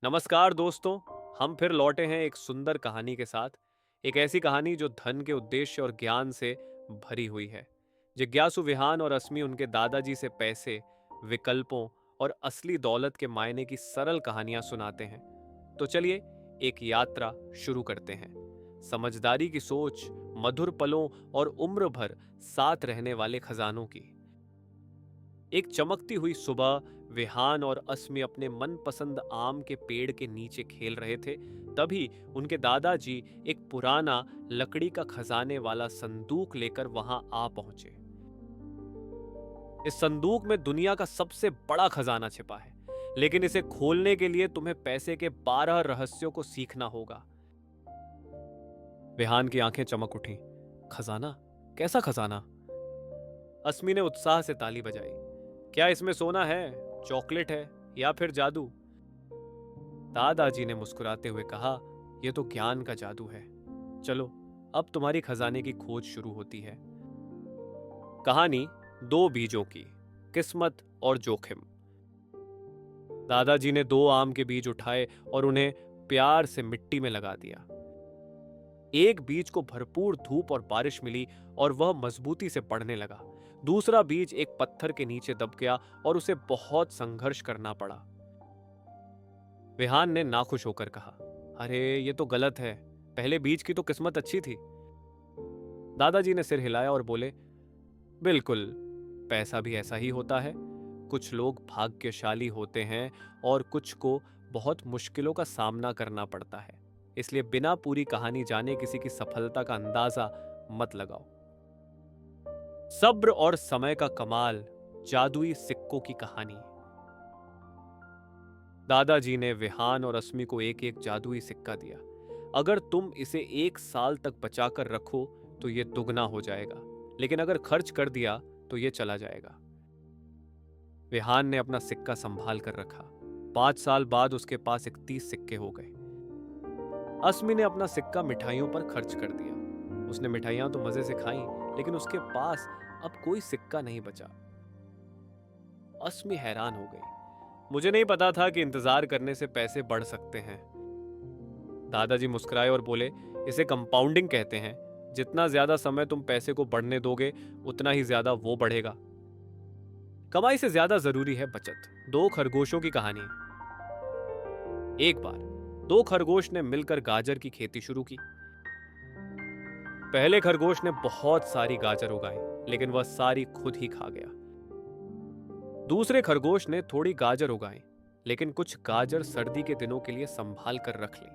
नमस्कार दोस्तों। हम फिर लौटे हैं एक सुंदर कहानी के साथ। एक ऐसी कहानी जो धन के उद्देश्य और ज्ञान से भरी हुई है। जिज्ञासु विहान और अस्मी उनके दादाजी से पैसे, विकल्पों और असली दौलत के मायने की सरल कहानियां सुनाते हैं। तो चलिए एक यात्रा शुरू करते हैं। समझदारी की सोच, मधुर पलों और उम्र भर साथ रहने वाले खजानों की। एक चमकती हुई सुबह विहान और अस्मी अपने मनपसंद आम के पेड़ के नीचे खेल रहे थे। तभी उनके दादाजी एक पुराना लकड़ी का खजाने वाला संदूक लेकर वहां आ पहुंचे। इस संदूक में दुनिया का सबसे बड़ा खजाना छिपा है, लेकिन इसे खोलने के लिए तुम्हें पैसे के 12 रहस्यों को सीखना होगा। विहान की आंखें चमक उठी। खजाना? कैसा खजाना? अस्मी ने उत्साह से ताली बजाई। क्या इसमें सोना है, चॉकलेट है या फिर जादू? दादाजी ने मुस्कुराते हुए कहा, यह तो ज्ञान का जादू है। चलो, अब तुम्हारी खजाने की खोज शुरू होती है। कहानी दो बीजों की, किस्मत और जोखिम। दादाजी ने दो आम के बीज उठाए और उन्हें प्यार से मिट्टी में लगा दिया। एक बीज को भरपूर धूप और बारिश मिली और वह मजबूती से बढ़ने लगा। दूसरा बीज एक पत्थर के नीचे दब गया और उसे बहुत संघर्ष करना पड़ा। विहान ने नाखुश होकर कहा, अरे ये तो गलत है। पहले बीज की तो किस्मत अच्छी थी। दादाजी ने सिर हिलाया और बोले, बिल्कुल, पैसा भी ऐसा ही होता है। कुछ लोग भाग्यशाली होते हैं और कुछ को बहुत मुश्किलों का सामना करना पड़ता है। इसलिए बिना पूरी कहानी जाने किसी की सफलता का अंदाजा मत लगाओ। सब्र और समय का कमाल, जादुई सिक्कों की कहानी। दादाजी ने विहान और अस्मी को एक एक जादुई सिक्का दिया। अगर तुम इसे 1 साल तक बचाकर रखो तो यह दुगना हो जाएगा, लेकिन अगर खर्च कर दिया तो यह चला जाएगा। विहान ने अपना सिक्का संभाल कर रखा। 5 साल बाद उसके पास 31 सिक्के हो गए। अस्मी ने अपना सिक्का मिठाइयों पर खर्च कर दिया। उसने मिठाइयां तो मजे से खाई, लेकिन उसके पास अब कोई सिक्का नहीं बचा। अस्मी हैरान हो गई। मुझे नहीं पता था कि इंतजार करने से पैसे बढ़ सकते हैं। दादाजी मुस्कुराए और बोले, इसे कंपाउंडिंग कहते हैं। जितना ज्यादा समय तुम पैसे को बढ़ने दोगे, उतना ही ज्यादा वो बढ़ेगा। कमाई से ज्यादा जरूरी है बचत। दो खरगोशों की कहानी। एक बार दो खरगोश ने मिलकर गाजर की खेती शुरू की। पहले खरगोश ने बहुत सारी गाजर उगाई, लेकिन वह सारी खुद ही खा गया। दूसरे खरगोश ने थोड़ी गाजर उगाई, लेकिन कुछ गाजर सर्दी के दिनों के लिए संभाल कर रख ली।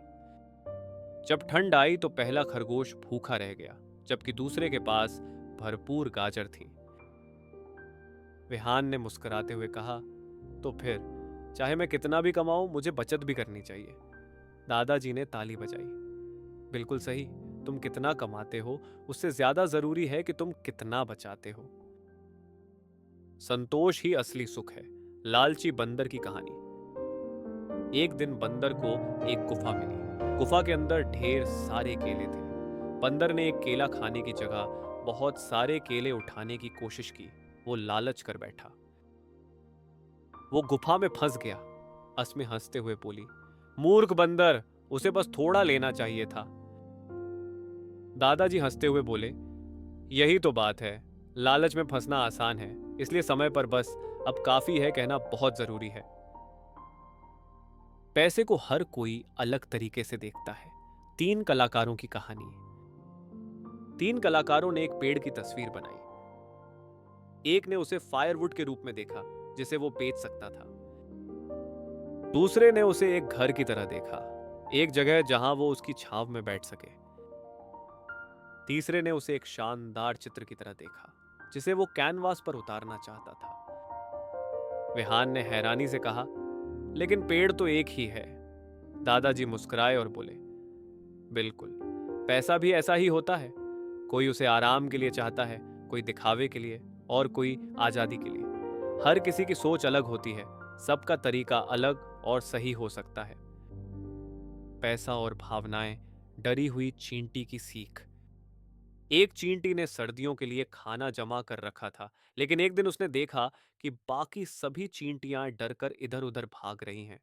जब ठंड आई तो पहला खरगोश भूखा रह गया, जबकि दूसरे के पास भरपूर गाजर थी। विहान ने मुस्कुराते हुए कहा, तो फिर चाहे मैं कितना भी कमाऊं, मुझे बचत भी करनी चाहिए। दादाजी ने ताली बजाई। बिल्कुल सही। तुम कितना कमाते हो, उससे ज्यादा जरूरी है कि तुम कितना बचाते हो। संतोष ही असली सुख है। लालची बंदर की कहानी। एक दिन बंदर को एक गुफा मिली। गुफा के अंदर ढेर सारे केले थे। बंदर ने एक केला खाने की जगह बहुत सारे केले उठाने की कोशिश की। वो लालच कर बैठा। वो गुफा में फंस गया। अस्मी हंसते हुए बोली, मूर्ख बंदर, उसे बस थोड़ा लेना चाहिए था। दादाजी हंसते हुए बोले, यही तो बात है। लालच में फंसना आसान है, इसलिए समय पर बस अब काफी है कहना बहुत जरूरी है। पैसे को हर कोई अलग तरीके से देखता है। तीन कलाकारों की कहानी। तीन कलाकारों ने एक पेड़ की तस्वीर बनाई। एक ने उसे फायरवुड के रूप में देखा, जिसे वो बेच सकता था। दूसरे ने उसे एक घर की तरह देखा, एक जगह जहां वो उसकी छाव में बैठ सके। तीसरे ने उसे एक शानदार चित्र की तरह देखा, जिसे वो कैनवास पर उतारना चाहता था। विहान ने हैरानी से कहा, लेकिन पेड़ तो एक ही है। दादाजी मुस्कुराए और बोले, बिल्कुल, पैसा भी ऐसा ही होता है। कोई उसे आराम के लिए चाहता है, कोई दिखावे के लिए और कोई आजादी के लिए। हर किसी की सोच अलग होती है, सबका तरीका अलग और सही हो सकता है। पैसा और भावनाएं। डरी हुई चींटी की सीख। एक चींटी ने सर्दियों के लिए खाना जमा कर रखा था, लेकिन एक दिन उसने देखा कि बाकी सभी चींटियां डरकर इधर उधर भाग रही हैं।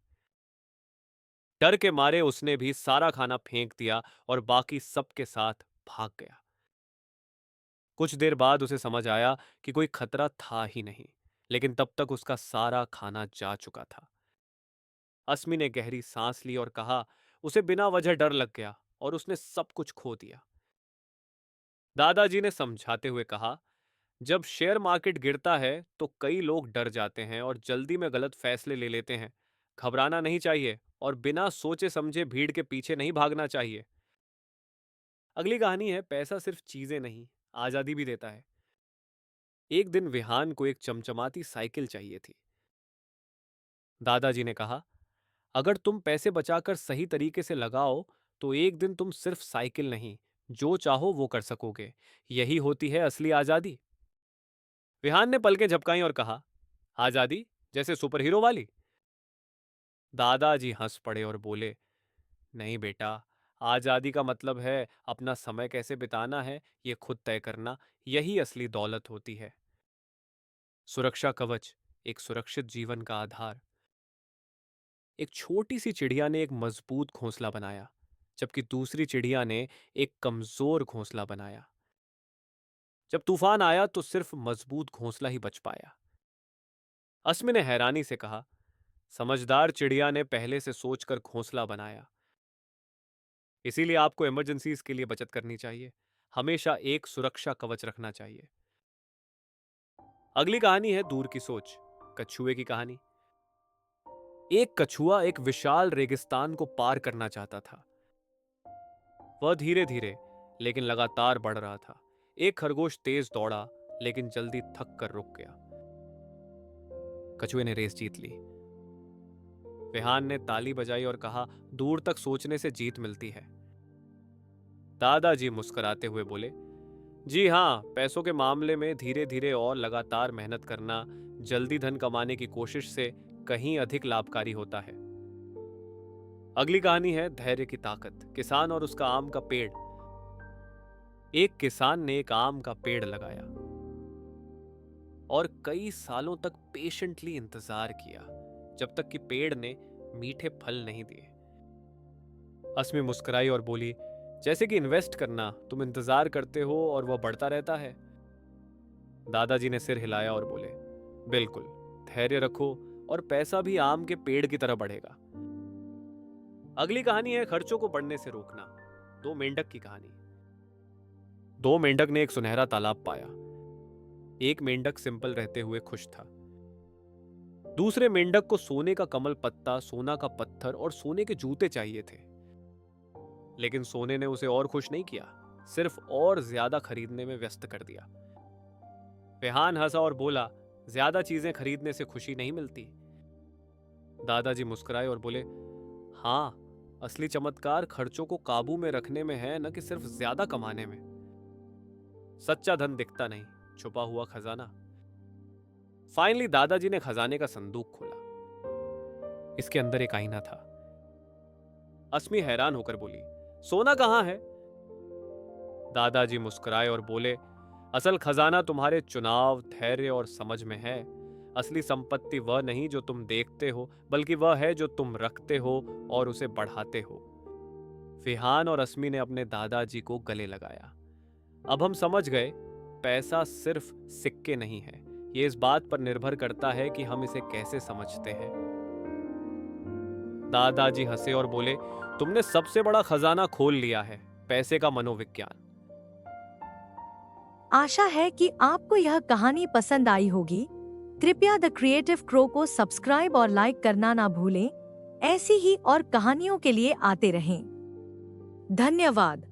डर के मारे उसने भी सारा खाना फेंक दिया और बाकी सबके साथ भाग गया। कुछ देर बाद उसे समझ आया कि कोई खतरा था ही नहीं, लेकिन तब तक उसका सारा खाना जा चुका था। अस्मी ने गहरी सांस ली और कहा, उसे बिना वजह डर लग गया और उसने सब कुछ खो दिया। दादाजी ने समझाते हुए कहा, जब शेयर मार्केट गिरता है तो कई लोग डर जाते हैं और जल्दी में गलत फैसले ले लेते हैं। घबराना नहीं चाहिए और बिना सोचे समझे भीड़ के पीछे नहीं भागना चाहिए। अगली कहानी है, पैसा सिर्फ चीजें नहीं, आजादी भी देता है। एक दिन विहान को एक चमचमाती साइकिल चाहिए थी। दादाजी ने कहा, अगर तुम पैसे बचाकर सही तरीके से लगाओ तो एक दिन तुम सिर्फ साइकिल नहीं, जो चाहो वो कर सकोगे। यही होती है असली आजादी। विहान ने पलकें झपकाई और कहा, आजादी जैसे सुपर हीरो वाली? दादाजी हंस पड़े और बोले, नहीं बेटा, आजादी का मतलब है अपना समय कैसे बिताना है ये खुद तय करना। यही असली दौलत होती है। सुरक्षा कवच, एक सुरक्षित जीवन का आधार। एक छोटी सी चिड़िया ने एक मजबूत घोंसला बनाया, जबकि दूसरी चिड़िया ने एक कमजोर घोंसला बनाया। जब तूफान आया तो सिर्फ मजबूत घोंसला ही बच पाया। अस्मी ने हैरानी से कहा, समझदार चिड़िया ने पहले से सोचकर घोंसला बनाया। इसीलिए आपको इमरजेंसीज के लिए बचत करनी चाहिए। हमेशा एक सुरक्षा कवच रखना चाहिए। अगली कहानी है दूर की सोच, कछुए की कहानी। एक कछुआ एक विशाल रेगिस्तान को पार करना चाहता था। वह धीरे धीरे लेकिन लगातार बढ़ रहा था। एक खरगोश तेज दौड़ा लेकिन जल्दी थक कर रुक गया। कछुए ने रेस जीत ली। विहान ने ताली बजाई और कहा, दूर तक सोचने से जीत मिलती है। दादाजी मुस्कुराते हुए बोले, जी हाँ, पैसों के मामले में धीरे धीरे और लगातार मेहनत करना जल्दी धन कमाने की कोशिश से कहीं अधिक लाभकारी होता है। अगली कहानी है धैर्य की ताकत, किसान और उसका आम का पेड़। एक किसान ने एक आम का पेड़ लगाया और कई सालों तक पेशेंटली इंतजार किया, जब तक कि पेड़ ने मीठे फल नहीं दिए। अस्मी मुस्कुराई और बोली, जैसे कि इन्वेस्ट करना, तुम इंतजार करते हो और वह बढ़ता रहता है। दादाजी ने सिर हिलाया और बोले, बिल्कुल, धैर्य रखो और पैसा भी आम के पेड़ की तरह बढ़ेगा। अगली कहानी है खर्चों को बढ़ने से रोकना, दो मेंढक की कहानी। दो मेंढक ने एक सुनहरा तालाब पाया। एक मेंढक सिंपल रहते हुए खुश था। दूसरे मेंढक को सोने का कमल पत्ता, सोना का पत्थर और सोने के जूते चाहिए थे। लेकिन सोने ने उसे और खुश नहीं किया, सिर्फ और ज्यादा खरीदने में व्यस्त कर दिया। विहान हंसा और बोला, ज्यादा चीजें खरीदने से खुशी नहीं मिलती। दादाजी मुस्कुराए और बोले, हाँ, असली चमत्कार खर्चों को काबू में रखने में है, न कि सिर्फ ज्यादा कमाने में। सच्चा धन दिखता नहीं, छुपा हुआ खजाना। फाइनली दादाजी ने खजाने का संदूक खोला। इसके अंदर एक आईना था। अस्मी हैरान होकर बोली, सोना कहां है? दादाजी मुस्कुराए और बोले, असल खजाना तुम्हारे चुनाव, धैर्य और समझ में है। असली संपत्ति वह नहीं जो तुम देखते हो, बल्कि वह है जो तुम रखते हो और उसे बढ़ाते हो। विहान और अस्मी ने अपने दादाजी को गले लगाया। अब हम समझ गए, पैसा सिर्फ सिक्के नहीं है, ये इस बात पर निर्भर करता है कि हम इसे कैसे समझते हैं। दादाजी हंसे और बोले, तुमने सबसे बड़ा खजाना खोल लिया है, पैसे का मनोविज्ञान। आशा है कि आपको यह कहानी पसंद आई होगी। कृपया द क्रिएटिव क्रो को सब्सक्राइब और लाइक करना ना भूलें। ऐसी ही और कहानियों के लिए आते रहें। धन्यवाद।